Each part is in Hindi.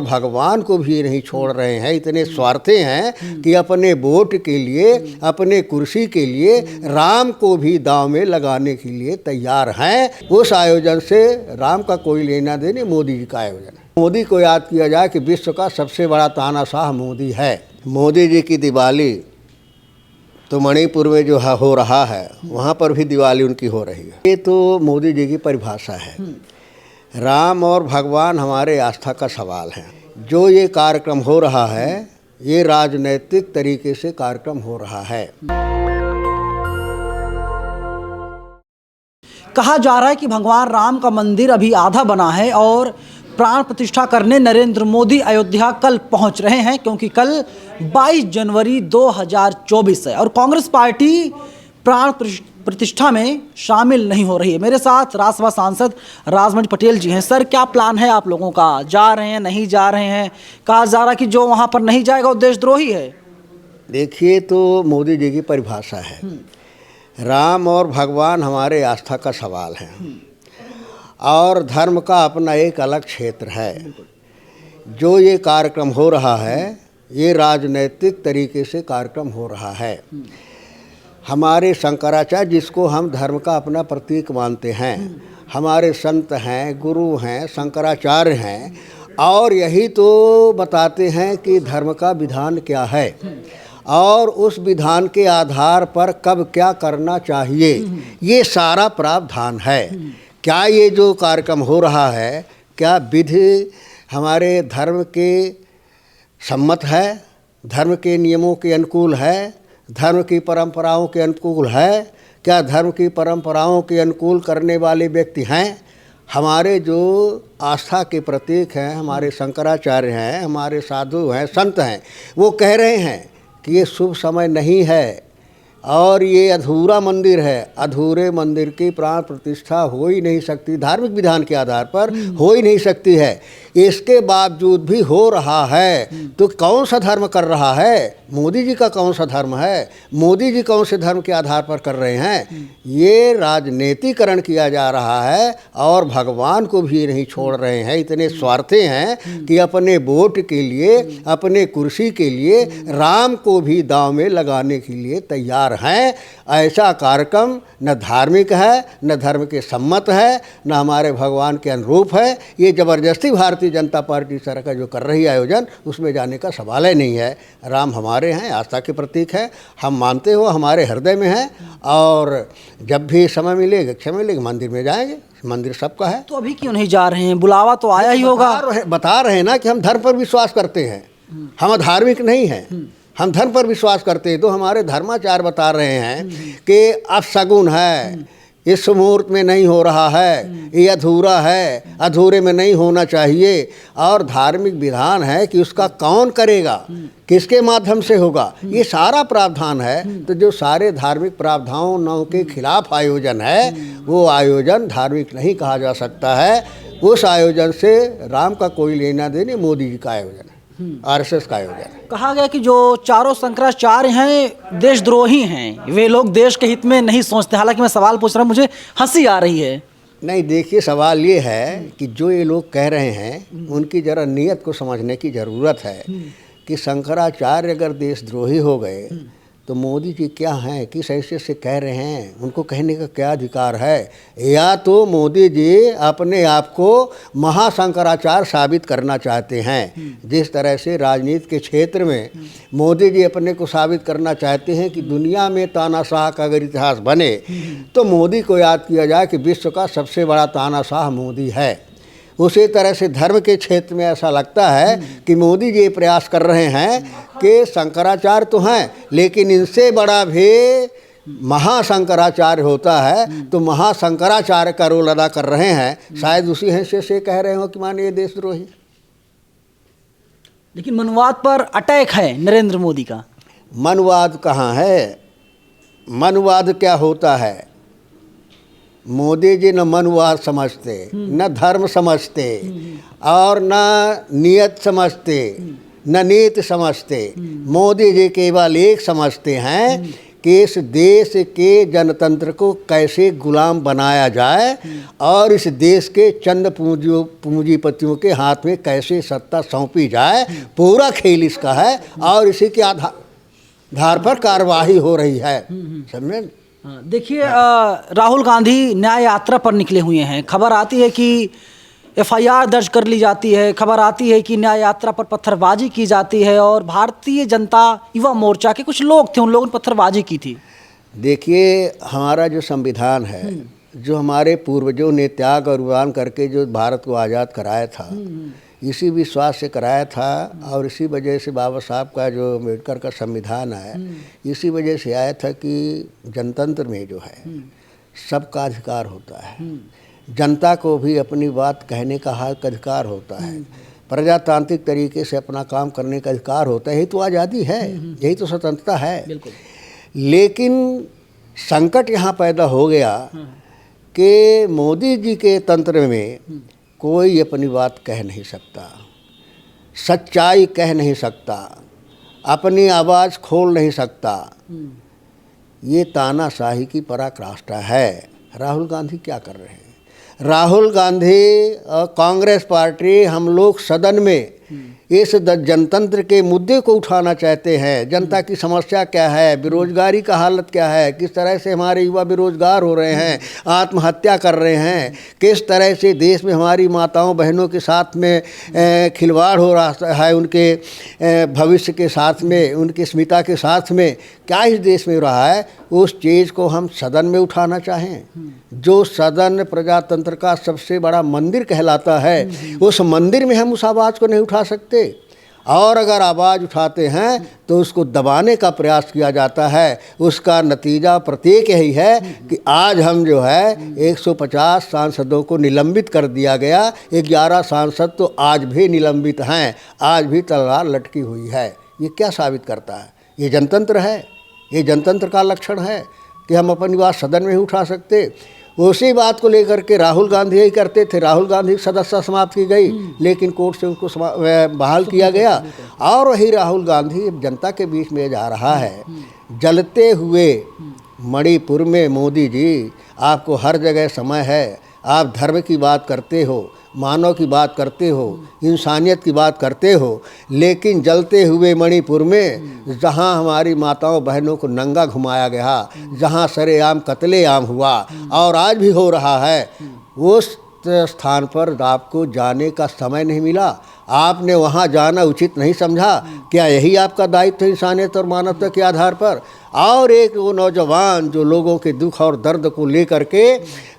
भगवान को भी नहीं छोड़ रहे हैं, इतने स्वार्थी हैं कि अपने वोट के लिए, अपने कुर्सी के लिए राम को भी दांव में लगाने के लिए तैयार हैं। उस आयोजन से राम का कोई लेना देना, मोदी जी का आयोजन है। मोदी को याद किया जाए कि विश्व का सबसे बड़ा तानाशाह मोदी है। मोदी जी की दिवाली तो मणिपुर में जो हो रहा है, वहाँ पर भी दिवाली उनकी हो रही है। ये तो मोदी जी की परिभाषा है। राम और भगवान हमारे आस्था का सवाल है। जो ये कार्यक्रम हो रहा है, ये राजनीतिक तरीके से कार्यक्रम हो रहा है। कहा जा रहा है कि भगवान राम का मंदिर अभी आधा बना है और प्राण प्रतिष्ठा करने नरेंद्र मोदी अयोध्या कल पहुंच रहे हैं, क्योंकि कल 22 जनवरी 2024 है और कांग्रेस पार्टी प्राण प्रतिष्ठा में शामिल नहीं हो रही है। मेरे साथ राज्यसभा सांसद राजमणि पटेल जी हैं। सर, क्या प्लान है आप लोगों का? जा रहे हैं, नहीं जा रहे हैं? कहा जा रहा है कि जो वहाँ पर नहीं जाएगा वो देशद्रोही है। देखिए, तो मोदी जी की परिभाषा है। राम और भगवान हमारे आस्था का सवाल है और धर्म का अपना एक अलग क्षेत्र है। जो ये कार्यक्रम हो रहा है, ये राजनीतिक तरीके से कार्यक्रम हो रहा है। हमारे शंकराचार्य, जिसको हम धर्म का अपना प्रतीक मानते हैं, हमारे संत हैं, गुरु हैं, शंकराचार्य हैं, और यही तो बताते हैं कि धर्म का विधान क्या है और उस विधान के आधार पर कब क्या करना चाहिए, ये सारा प्रावधान है। क्या ये जो कार्यक्रम हो रहा है, क्या विधि हमारे धर्म के सम्मत है, धर्म के नियमों के अनुकूल है, धर्म की परंपराओं के अनुकूल है? क्या धर्म की परंपराओं के अनुकूल करने वाले व्यक्ति हैं? हमारे जो आस्था के प्रतीक हैं, हमारे शंकराचार्य हैं, हमारे साधु हैं, संत हैं, वो कह रहे हैं कि ये शुभ समय नहीं है और ये अधूरा मंदिर है। अधूरे मंदिर की प्राण प्रतिष्ठा हो ही नहीं सकती, धार्मिक विधान के आधार पर हो ही नहीं सकती है। इसके बावजूद भी हो रहा है, तो कौन सा धर्म कर रहा है? मोदी जी का कौन सा धर्म है? मोदी जी कौन से धर्म के आधार पर कर रहे हैं? ये राजनीतिकरण किया जा रहा है और भगवान को भी नहीं छोड़ रहे हैं, इतने स्वार्थी हैं कि अपने वोट के लिए, अपने कुर्सी के लिए राम को भी दांव में लगाने के लिए तैयार हैं। ऐसा कार्यक्रम न धार्मिक है, न धर्म के सम्मत है, न हमारे भगवान के अनुरूप है। ये ज़बरदस्ती भारतीय जनता पार्टी सरकार जो कर रही है आयोजन, उसमें जाने का सवाल ही नहीं है। राम हमारे हैं, आस्था के प्रतीक है, हम मानते हो, हमारे हृदय में है और जब भी समय मिलेगा, इच्छा मिलेगी, मंदिर में जाएंगे। मंदिर सबका है। तो अभी क्यों नहीं जा रहे हैं? बुलावा तो आया ही होगा। बता रहे हैं ना कि हम धर्म पर विश्वास करते हैं, हम धार्मिक नहीं हैं, हम धर्म पर विश्वास करते हैं। तो हमारे धर्माचार्य बता रहे हैं कि अपशगुन है, इस मुहूर्त में नहीं हो रहा है, ये अधूरा है, अधूरे में नहीं होना चाहिए, और धार्मिक विधान है कि उसका कौन करेगा, किसके माध्यम से होगा, ये सारा प्रावधान है। तो जो सारे धार्मिक प्रावधानों के खिलाफ आयोजन है, वो आयोजन धार्मिक नहीं कहा जा सकता है। उस आयोजन से राम का कोई लेना देना, मोदी जी का आयोजन है, आरएसएस का आयोजन है। कहा गया कि जो चारों शंकराचार्य हैं देशद्रोही हैं, वे लोग देश के हित में नहीं सोचते। हालांकि मैं सवाल पूछ रहा हूँ, मुझे हंसी आ रही है। नहीं, देखिए, सवाल ये है कि जो ये लोग कह रहे हैं, उनकी ज़रा नीयत को समझने की ज़रूरत है कि शंकराचार्य अगर देशद्रोही हो गए तो मोदी जी क्या हैं, किस हैसियत से कह रहे हैं, उनको कहने का क्या अधिकार है? या तो मोदी जी अपने आप को महाशंकराचार्य साबित करना चाहते हैं, जिस तरह से राजनीति के क्षेत्र में मोदी जी अपने को साबित करना चाहते हैं कि दुनिया में तानाशाह का अगर इतिहास बने तो मोदी को याद किया जाए कि विश्व का सबसे बड़ा तानाशाह मोदी है। उसी तरह से धर्म के क्षेत्र में ऐसा लगता है कि मोदी जी प्रयास कर रहे हैं कि शंकराचार्य तो हैं, लेकिन इनसे बड़ा भी महाशंकराचार्य होता है, तो महाशंकराचार्य का रोल अदा कर रहे हैं। शायद उसी हैसियत से कह रहे हो कि मानिए देशद्रोही। लेकिन मनुवाद पर अटैक है नरेंद्र मोदी का। मनुवाद कहाँ है? मनुवाद क्या होता है? मोदी जी न मनुवाद समझते, न धर्म समझते और न नियत समझते, न नीति समझते। मोदी जी केवल एक समझते हैं कि इस देश के जनतंत्र को कैसे गुलाम बनाया जाए और इस देश के चंद पूंजीपतियों के हाथ में कैसे सत्ता सौंपी जाए, पूरा खेल इसका है और इसी के आधार पर कार्यवाही हो रही है। समझे? देखिए, राहुल गांधी न्याय यात्रा पर निकले हुए हैं। खबर आती है कि एफआईआर दर्ज कर ली जाती है, खबर आती है कि न्याय यात्रा पर पत्थरबाजी की जाती है और भारतीय जनता युवा मोर्चा के कुछ लोग थे, उन लोगों ने पत्थरबाजी की थी। देखिए, हमारा जो संविधान है, जो हमारे पूर्वजों ने त्याग और बलिदान करके जो भारत को आज़ाद कराया था, इसी विश्वास से कराया था और इसी वजह से बाबा साहब का जो अम्बेडकर का संविधान है, इसी वजह से आया था कि जनतंत्र में जो है सबका अधिकार होता है, जनता को भी अपनी बात कहने का हक अधिकार होता है, प्रजातांत्रिक तरीके से अपना काम करने का अधिकार होता है। यही तो आज़ादी है, यही तो स्वतंत्रता है। लेकिन संकट यहाँ पैदा हो गया कि मोदी जी के तंत्र में कोई अपनी बात कह नहीं सकता, सच्चाई कह नहीं सकता, अपनी आवाज़ खोल नहीं सकता। ये तानाशाही की पराकाष्ठा है। राहुल गांधी क्या कर रहे हैं? राहुल गांधी और कांग्रेस पार्टी, हम लोग सदन में इस जनतंत्र के मुद्दे को उठाना चाहते हैं। जनता की समस्या क्या है, बेरोजगारी का हालत क्या है, किस तरह से हमारे युवा बेरोजगार हो रहे हैं, आत्महत्या कर रहे हैं, किस तरह से देश में हमारी माताओं बहनों के साथ में खिलवाड़ हो रहा है, उनके भविष्य के साथ में, उनकी अस्मिता के साथ में क्या इस देश में हो रहा है, उस चीज़ को हम सदन में उठाना चाहें। जो सदन प्रजातंत्र का सबसे बड़ा मंदिर कहलाता है, उस मंदिर में हम उस आवाज़ को नहीं उठा सकते। और अगर आवाज़ उठाते हैं तो उसको दबाने का प्रयास किया जाता है। उसका नतीजा प्रत्येक यही है कि आज हम जो है 150 सांसदों को निलंबित कर दिया गया। 11 सांसद तो आज भी निलंबित हैं, आज भी तलवार लटकी हुई है। ये क्या साबित करता है? ये जनतंत्र है, ये जनतंत्र का लक्षण है कि हम अपनी बात सदन में ही उठा सकते। उसी बात को लेकर के राहुल गांधी यही करते थे। राहुल गांधी की सदस्यता समाप्त की गई, लेकिन कोर्ट से उनको बहाल किया गया। और वही राहुल गांधी जनता के बीच में जा रहा है। जलते हुए मणिपुर में मोदी जी, आपको हर जगह समय है, आप धर्म की बात करते हो, मानव की बात करते हो, इंसानियत की बात करते हो, लेकिन जलते हुए मणिपुर में जहां हमारी माताओं बहनों को नंगा घुमाया गया, जहां सरेआम कत्लेआम हुआ और आज भी हो रहा है, उस स्थान पर आपको जाने का समय नहीं मिला। आपने वहां जाना उचित नहीं समझा। क्या यही आपका दायित्व है इंसानियत और मानवता के आधार पर? और एक वो नौजवान जो लोगों के दुख और दर्द को लेकर के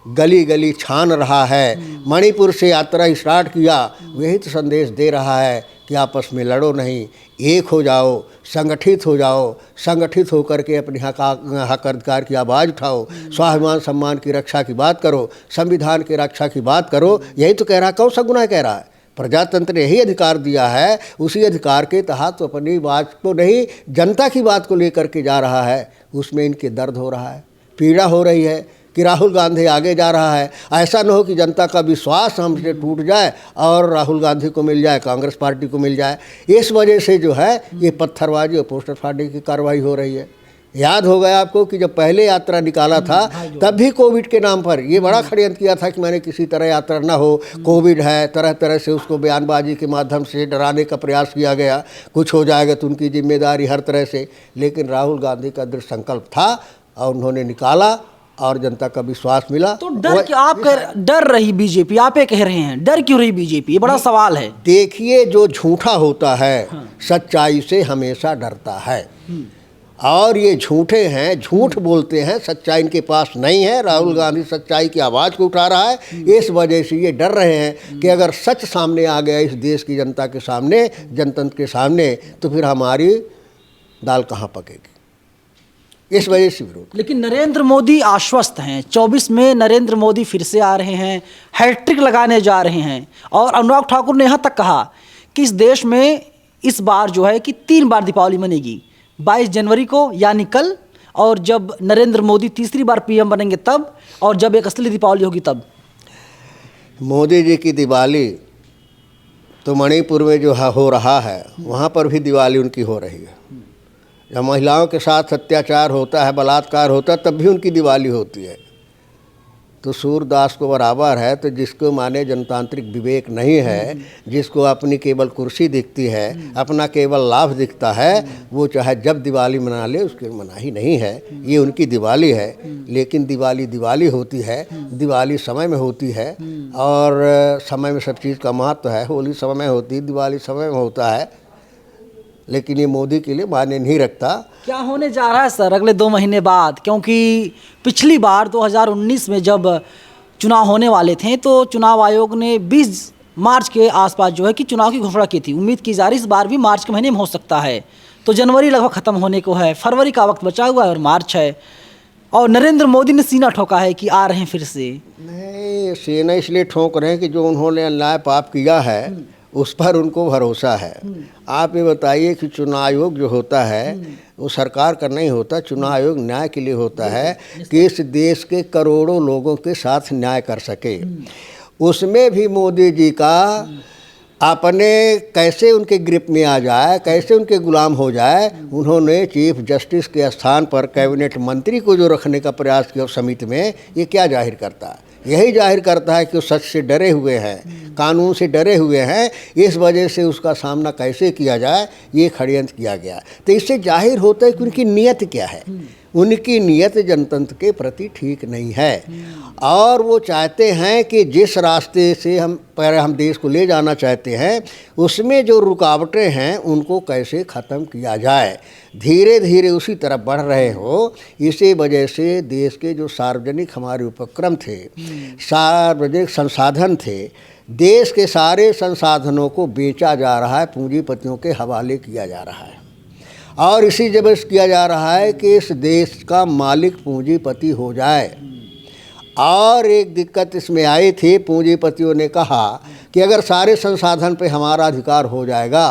गली गली छान रहा है, मणिपुर से यात्रा स्टार्ट किया, वही तो संदेश दे रहा है कि आपस में लड़ो नहीं, एक हो जाओ, संगठित हो जाओ, संगठित होकर के अपने हक अधिकार की आवाज़ उठाओ, स्वाभिमान सम्मान की रक्षा की बात करो, संविधान की रक्षा की बात करो। यही तो कह रहा है। कौन सा गुनाह कह रहा है? प्रजातंत्र ने यही अधिकार दिया है, उसी अधिकार के तहत तो अपनी बात को नहीं, जनता की बात को लेकर के जा रहा है। उसमें इनके दर्द हो रहा है, पीड़ा हो रही है कि राहुल गांधी आगे जा रहा है। ऐसा न हो कि जनता का विश्वास हमसे टूट जाए और राहुल गांधी को मिल जाए, कांग्रेस पार्टी को मिल जाए। इस वजह से जो है ये पत्थरबाजी और पोस्टर फाड़ने की कार्रवाई हो रही है। याद होगा आपको कि जब पहले यात्रा निकाला था तब भी कोविड के नाम पर ये बड़ा षड्यंत्र किया था कि मैंने किसी तरह यात्रा ना हो, कोविड है, तरह तरह से उसको बयानबाजी के माध्यम से डराने का प्रयास किया गया, कुछ हो जाएगा तो उनकी जिम्मेदारी हर तरह से। लेकिन राहुल गांधी का दृढ़ संकल्प था और उन्होंने निकाला और जनता का विश्वास मिला। तो डर रही बीजेपी, आप ये कह रहे हैं, डर क्यों रही बीजेपी? ये बड़ा सवाल है। देखिए, जो झूठा होता है सच्चाई से हमेशा डरता है और ये झूठे हैं, झूठ बोलते हैं, सच्चाई इनके पास नहीं है। राहुल गांधी सच्चाई की आवाज़ को उठा रहा है, इस वजह से ये डर रहे हैं कि अगर सच सामने आ गया इस देश की जनता के सामने, जनतंत्र के सामने, तो फिर हमारी दाल कहाँ पकेगी। इस वजह से विरोध। लेकिन नरेंद्र मोदी आश्वस्त हैं। 24 में नरेंद्र मोदी फिर से आ रहे हैं, हैट्रिक लगाने जा रहे हैं। और अनुराग ठाकुर ने यहाँ तक कहा कि इस देश में इस बार जो है कि 3 बार दीपावली मनेगी, 22 जनवरी को यानी कल, और जब नरेंद्र मोदी तीसरी बार पीएम बनेंगे तब, और जब एक असली दीपावली होगी तब। मोदी जी की दिवाली तो मणिपुर में जो हो रहा है वहाँ पर भी दिवाली उनकी हो रही है। जब महिलाओं के साथ अत्याचार होता है, बलात्कार होता है, तब भी उनकी दिवाली होती है। तो सूरदास को बराबर है। तो जिसको माने जनतांत्रिक विवेक नहीं है, जिसको अपनी केवल कुर्सी दिखती है, अपना केवल लाभ दिखता है, वो चाहे जब दिवाली मना ले, उसकी मनाही नहीं है। ये उनकी दिवाली है। लेकिन दिवाली दिवाली होती है, दिवाली समय में होती है, और समय में सब चीज़ का महत्व है। होली समय में होती है, दिवाली समय में होता है, लेकिन ये मोदी के लिए मायने नहीं रखता। क्या होने जा रहा है सर अगले 2 महीने बाद? क्योंकि पिछली बार 2019 में जब चुनाव होने वाले थे तो चुनाव आयोग ने 20 मार्च के आसपास जो है कि चुनाव की घोषणा की थी। उम्मीद की जा रही इस बार भी मार्च के महीने में हो सकता है। तो जनवरी लगभग ख़त्म होने को है, फरवरी का वक्त बचा हुआ है और मार्च है, और नरेंद्र मोदी ने सीना ठोका है कि आ रहे हैं फिर से। नहीं, सीना इसलिए ठोक रहे हैं कि जो उन्होंने अन्याय पाप किया है उस पर उनको भरोसा है। आप ये बताइए कि चुनाव आयोग जो होता है वो सरकार का नहीं होता। चुनाव आयोग न्याय के लिए होता है कि इस देश के करोड़ों लोगों के साथ न्याय कर सके। उसमें भी मोदी जी का अपने कैसे उनके ग्रिप में आ जाए, कैसे उनके गुलाम हो जाए, उन्होंने चीफ जस्टिस के स्थान पर कैबिनेट मंत्री को जो रखने का प्रयास किया समिति में, ये क्या जाहिर करता है? यही जाहिर करता है कि वो सच से डरे हुए हैं, कानून से डरे हुए हैं। इस वजह से उसका सामना कैसे किया जाए, ये षड्यंत्र किया गया। तो इससे जाहिर होता है कि उनकी नीयत क्या है। उनकी नीयत जनतंत्र के प्रति ठीक नहीं है, और वो चाहते हैं कि जिस रास्ते से हम देश को ले जाना चाहते हैं, उसमें जो रुकावटें हैं उनको कैसे ख़त्म किया जाए। धीरे धीरे उसी तरफ बढ़ रहे हो। इसी वजह से देश के जो सार्वजनिक हमारे उपक्रम थे, सार्वजनिक संसाधन थे, देश के सारे संसाधनों को बेचा जा रहा है, पूंजीपतियों के हवाले किया जा रहा है। और इसी वजह से किया जा रहा है कि इस देश का मालिक पूंजीपति हो जाए। और एक दिक्कत इसमें आई थी, पूंजीपतियों ने कहा कि अगर सारे संसाधन पे हमारा अधिकार हो जाएगा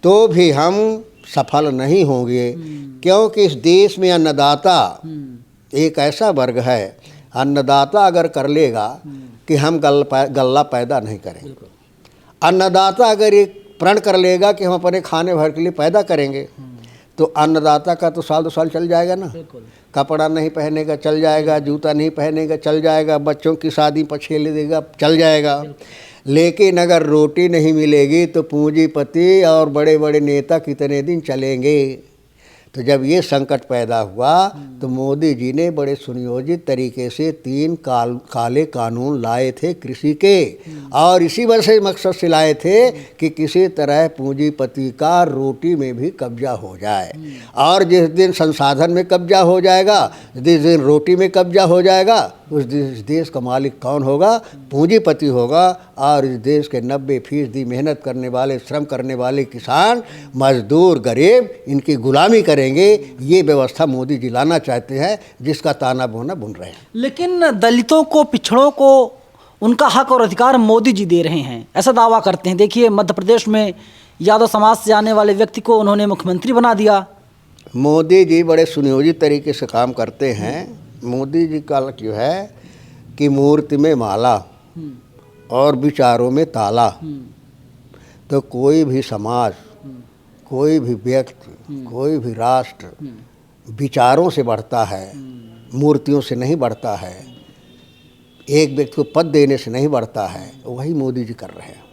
तो भी हम सफल नहीं होंगे, क्योंकि इस देश में अन्नदाता एक ऐसा वर्ग है, अन्नदाता अगर कर लेगा कि हम गल्ला पैदा नहीं करेंगे, अन्नदाता अगर एक प्रण कर लेगा कि हम अपने खाने भर के लिए पैदा करेंगे, तो अन्नदाता का तो साल 2 साल चल जाएगा ना। कपड़ा नहीं पहनेगा चल जाएगा, जूता नहीं पहनेगा चल जाएगा, बच्चों की शादी पछेले देगा चल जाएगा। लेकिन अगर रोटी नहीं मिलेगी तो पूंजीपति और बड़े बड़े नेता कितने दिन चलेंगे। तो जब ये संकट पैदा हुआ तो मोदी जी ने बड़े सुनियोजित तरीके से 3 काले कानून लाए थे कृषि के, और इसी वजह से मकसद से लाए थे कि किसी तरह पूंजीपति का रोटी में भी कब्जा हो जाए। और जिस दिन संसाधन में कब्जा हो जाएगा, जिस दिन रोटी में कब्जा हो जाएगा, उस देश का मालिक कौन होगा? पूंजीपति होगा। और इस देश के 90% मेहनत करने वाले, श्रम करने वाले किसान, मजदूर, गरीब इनकी गुलामी करेंगे। ये व्यवस्था मोदी जी लाना चाहते हैं, जिसका ताना बोना बुन रहे हैं। लेकिन दलितों को, पिछड़ों को उनका हक और अधिकार मोदी जी दे रहे हैं, ऐसा दावा करते हैं। देखिए मध्य प्रदेश में यादव समाज से आने वाले व्यक्ति को उन्होंने मुख्यमंत्री बना दिया। मोदी जी बड़े सुनियोजित तरीके से काम करते हैं। मोदी जी का जो है कि मूर्ति में माला और विचारों में ताला। तो कोई भी समाज, कोई भी व्यक्ति, कोई भी राष्ट्र विचारों से बढ़ता है, मूर्तियों से नहीं बढ़ता है, एक व्यक्ति को पद देने से नहीं बढ़ता है। वही मोदी जी कर रहे हैं।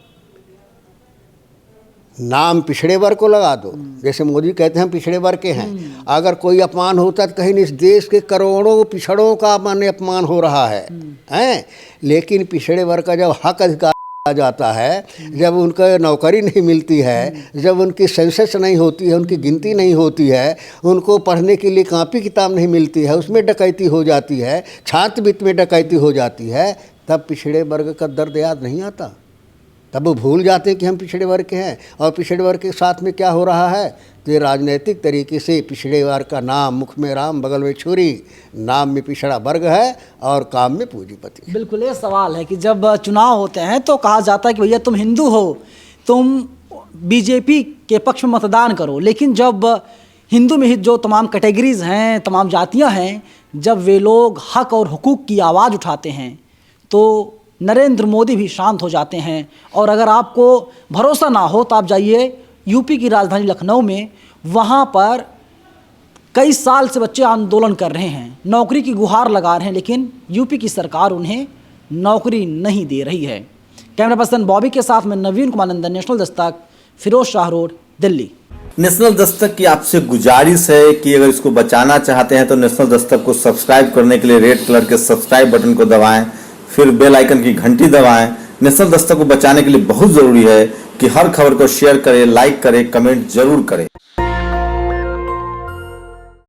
नाम पिछड़े वर्ग को लगा दो, जैसे मोदी कहते हैं हम पिछड़े वर्ग के हैं। अगर कोई अपमान होता है तो कहीं इस देश के करोड़ों पिछड़ों का माने अपमान हो रहा है। लेकिन पिछड़े वर्ग का जब हक अधिकार आ जाता है, जब उनका नौकरी नहीं मिलती है, जब उनकी सेंसस नहीं होती है, उनकी गिनती नहीं होती है, उनको पढ़ने के लिए कापी किताब नहीं मिलती है, उसमें डकैती हो जाती है, छात्रवृत्ति में डकैती हो जाती है, तब पिछड़े वर्ग का दर्द याद नहीं आता। तब वो भूल जाते हैं कि हम पिछड़े वर्ग के हैं। और पिछड़े वर्ग के साथ में क्या हो रहा है? तो ये राजनीतिक तरीके से पिछड़े वर्ग का नाम, मुख में राम बगल में छुरी, नाम में पिछड़ा वर्ग है और काम में पूंजीपति। बिल्कुल, ये सवाल है कि जब चुनाव होते हैं तो कहा जाता है कि भैया तुम हिंदू हो, तुम बीजेपी के पक्ष में मतदान करो। लेकिन जब हिंदू में ही जो तमाम कैटेगरीज हैं, तमाम जातियाँ हैं, जब वे लोग हक और हुकूक की आवाज़ उठाते हैं तो नरेंद्र मोदी भी शांत हो जाते हैं। और अगर आपको भरोसा ना हो तो आप जाइए यूपी की राजधानी लखनऊ में, वहाँ पर कई साल से बच्चे आंदोलन कर रहे हैं, नौकरी की गुहार लगा रहे हैं, लेकिन यूपी की सरकार उन्हें नौकरी नहीं दे रही है। कैमरा पर्सन बॉबी के साथ में नवीन कुमार नंदन, national Dastak, Firoz Shah road, Delhi. National Dastak की आपसे गुजारिश है कि अगर इसको बचाना चाहते हैं तो नेशनल दस्तक को सब्सक्राइब करने के लिए रेड कलर के सब्सक्राइब बटन को दबाएं, फिर बेल आइकन की घंटी दबाएं। नेशनल दस्तक को बचाने के लिए बहुत जरूरी है कि हर खबर को शेयर करें, लाइक करें, कमेंट जरूर करें।